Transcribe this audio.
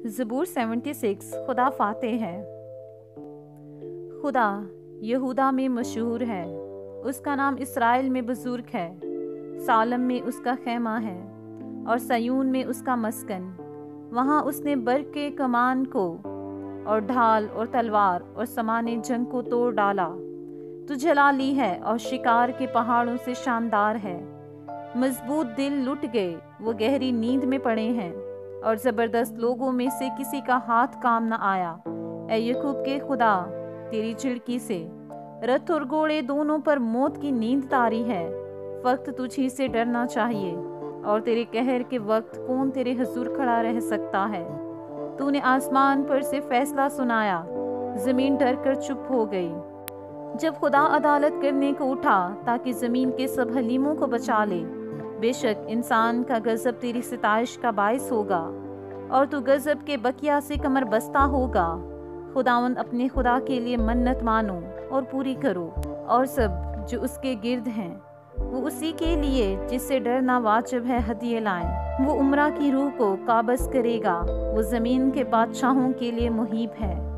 ज़बूर 76 खुदा फाते है। खुदा यहूदा में मशहूर है, उसका नाम इसराइल में बुजुर्ग है। सालम में उसका खैमा है और सयून में उसका मस्कन। वहाँ उसने बर्क के कमान को और ढाल और तलवार और समाने जंग को तोड़ डाला। तू जलाली है और शिकार के पहाड़ों से शानदार है। मजबूत दिल लुट गए, वो गहरी नींद में पड़े हैं और ज़बरदस्त लोगों में से किसी का हाथ काम न आया। ए यकूब के खुदा, तेरी झिड़की से रथ और घोड़े दोनों पर मौत की नींद तारी है। वक्त तुझी से डरना चाहिए और तेरे कहर के वक्त कौन तेरे हुजूर खड़ा रह सकता है। तूने आसमान पर से फैसला सुनाया, जमीन डर कर चुप हो गई। जब खुदा अदालत करने को उठा ताकि जमीन के सब हलीमों को बचा ले, बेशक इंसान का गजब तेरी सिताइश का बायस होगा और तू गजब के बकिया से कमर बस्ता होगा। खुदावंद अपने खुदा के लिए मन्नत मानो और पूरी करो, और सब जो उसके गिर्द हैं वो उसी के लिए जिससे डरना वाजिब है हदिये लाएं। वो उम्रा की रूह को काबज करेगा, वो जमीन के बादशाहों के लिए मुहीब है।